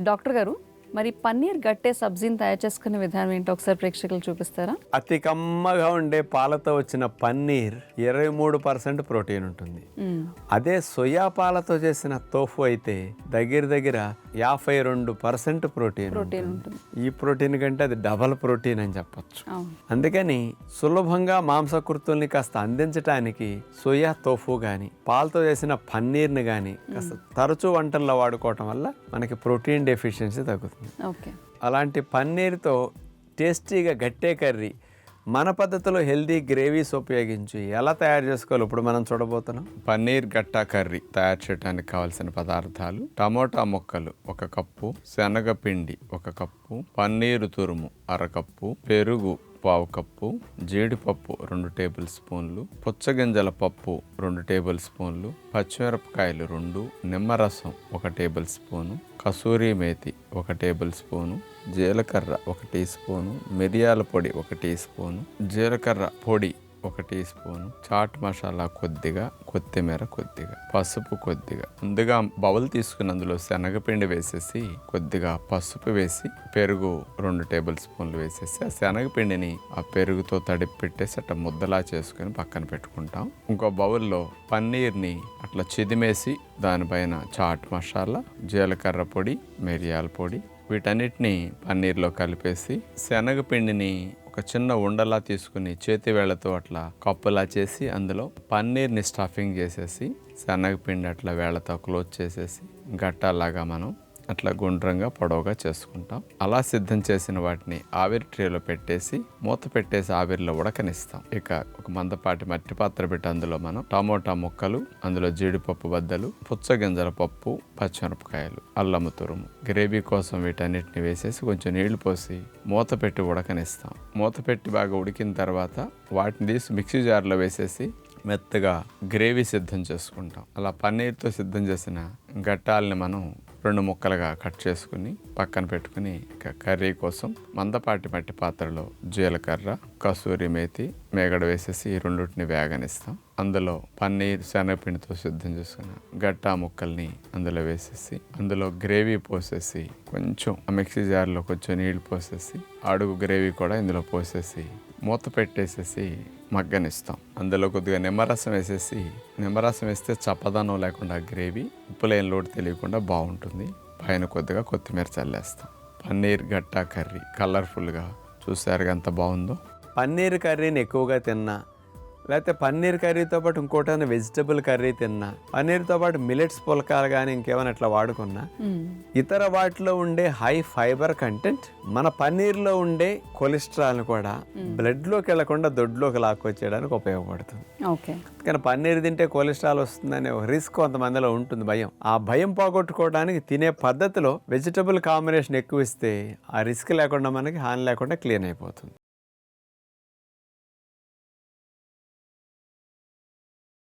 Doctor గారు, మరి పన్నీర్ గట్టే సబ్జీని తయారు చేసుకునే విధానం ఏంటో ఒకసారి ప్రేక్షకులు చూపిస్తారా? అతి కమ్మగా ఉండే పాలతో వచ్చిన పన్నీర్ 23% ప్రోటీన్ ఉంటుంది. అదే సోయా పాలతో చేసిన తోఫు అయితే దగ్గర 52% ప్రోటీన్ ఉంటుంది. ఈ ప్రోటీన్ కంటే అది డబల్ ప్రోటీన్ అని చెప్పొచ్చు. అందుకని సులభంగా మాంసకృతుల్ని కాస్త అందించడానికి సోయా తోఫు కానీ పాలతో చేసిన పన్నీర్ని కానీ కాస్త తరచూ వంటల్లో వాడుకోవటం వల్ల మనకి ప్రోటీన్ డెఫిషియన్సీ తగ్గుతుంది. అలాంటి పన్నీర్తో టేస్టీగా గట్టే కర్రీ మన పద్ధతిలో హెల్దీ గ్రేవీస్ ఉపయోగించి ఎలా తయారు చేసుకోవాలి ఇప్పుడు మనం చూడబోతున్నాం. పన్నీర్ గట్టా కర్రీ తయారు చేయడానికి కావాల్సిన పదార్థాలు: టమోటా ముక్కలు 1 కప్పు, శనగపిండి 1 కప్పు, పన్నీరు తురుము 1/2 కప్పు, పెరుగు 1/4 కప్పు, జీడిపప్పు 2 టేబుల్ స్పూన్లు, పుచ్చగింజల పప్పు 2 టేబుల్ స్పూన్లు, పచ్చిమిరపకాయలు 2, నిమ్మరసం 1 table spoon, kasuri methi 1 table spoon, జీలకర్ర 1 టీ స్పూను, మిరియాల పొడి 1 టీ స్పూను, జీలకర్ర పొడి 1 టీ స్పూను, చాట్ మసాలా కొద్దిగా, కొత్తిమీర కొద్దిగా, పసుపు కొద్దిగా. ముందుగా బౌల్ తీసుకుని అందులో శనగపిండి వేసేసి కొద్దిగా పసుపు వేసి పెరుగు 2 టేబుల్ స్పూన్లు వేసేసి ఆ శనగపిండిని ఆ పెరుగుతో తడిపి పెట్టేసి అట్లా ముద్దలా చేసుకుని పక్కన పెట్టుకుంటాం. ఇంకో బౌల్లో పన్నీర్ని అట్లా చిదిమేసి దానిపైన చాట్ మసాలా, జీలకర్ర పొడి, మిరియాల పొడి వీటన్నిటిని పన్నీర్లో కలిపేసి శనగపిండిని ఒక చిన్న ఉండలా తీసుకుని చేతి వేళ్లతో అట్లా కప్పులా చేసి అందులో పన్నీర్ని స్టఫింగ్ చేసేసి శనగపిండి అట్లా వేళ్లతో క్లోజ్ చేసేసి గట్టాలాగా మనం అట్లా గుండ్రంగా పొడవుగా చేసుకుంటాం. అలా సిద్ధం చేసిన వాటిని ఆవిరి ట్రేలో పెట్టేసి మూత పెట్టేసి ఆవిరిలో ఉడకనిస్తాం. ఇక ఒక మందపాటి మట్టి పాత్ర పెట్టి అందులో మనం టమోటా ముక్కలు, అందులో జీడిపప్పు బద్దలు, పుచ్చగింజల పప్పు, పచ్చిమిరపకాయలు, అల్లము తురుము, గ్రేవీ కోసం వీటన్నిటిని వేసేసి కొంచెం నీళ్లు పోసి మూత పెట్టి ఉడకనిస్తాం. మూత పెట్టి బాగా ఉడికిన తర్వాత వాటిని తీసి మిక్సీ జార్లో వేసేసి మెత్తగా గ్రేవీ సిద్ధం చేసుకుంటాం. అలా పన్నీర్తో సిద్ధం చేసిన గట్టాలని మనం 2 ముక్కలుగా కట్ చేసుకుని పక్కన పెట్టుకుని కర్రీ కోసం మందపాటి మట్టి పాత్రలో జీలకర్ర, కసూరి మేతి, మేగడ వేసేసి ఈ రెండింటిని వేగనిస్తాం. అందులో పన్నీర్ శనగపిండితో సిద్ధం చేసుకున్న గట్టా ముక్కల్ని అందులో వేసేసి అందులో గ్రేవీ పోసేసి కొంచెం మిక్సీ జార్లో కొంచెం నీళ్లు పోసేసి అడుగు గ్రేవీ కూడా ఇందులో పోసేసి మూత పెట్టేసేసి మగ్గనిస్తాం. అందులో కొద్దిగా నిమ్మరసం వేసేసి, నిమ్మరసం వేస్తే చప్పదనం లేకుండా గ్రేవీ ఉప్పు లేని లోటు తెలియకుండా బాగుంటుంది. పైన కొద్దిగా కొత్తిమీర చల్లేస్తాం. పన్నీర్ గట్టా కర్రీ కలర్ఫుల్గా చూసారుగా ఎంత బాగుందో. పన్నీర్ కర్రీని ఎక్కువగా తిన్నా, లేకపోతే పన్నీర్ కర్రీతో పాటు ఇంకోటైనా వెజిటబుల్ కర్రీ తిన్నా, పన్నీర్తో పాటు మిలెట్స్ పులకాలు కానీ ఇంకేమైనా అట్లా వాడుకున్నా, ఇతర వాటిలో ఉండే హై ఫైబర్ కంటెంట్ మన పన్నీర్లో ఉండే కొలెస్ట్రాల్ని కూడా బ్లడ్లోకి వెళ్లకుండా దొడ్లోకి లాక్కొచ్చేయడానికి ఉపయోగపడుతుంది. కానీ పన్నీర్ తింటే కొలెస్ట్రాల్ వస్తుందనే ఒక రిస్క్ కొంతమందిలో ఉంటుంది, భయం. ఆ భయం పోగొట్టుకోవడానికి తినే పద్ధతిలో వెజిటబుల్ కాంబినేషన్ ఎక్కువ ఇస్తే ఆ రిస్క్ లేకుండా మనకి హాని లేకుండా క్లీన్ అయిపోతుంది.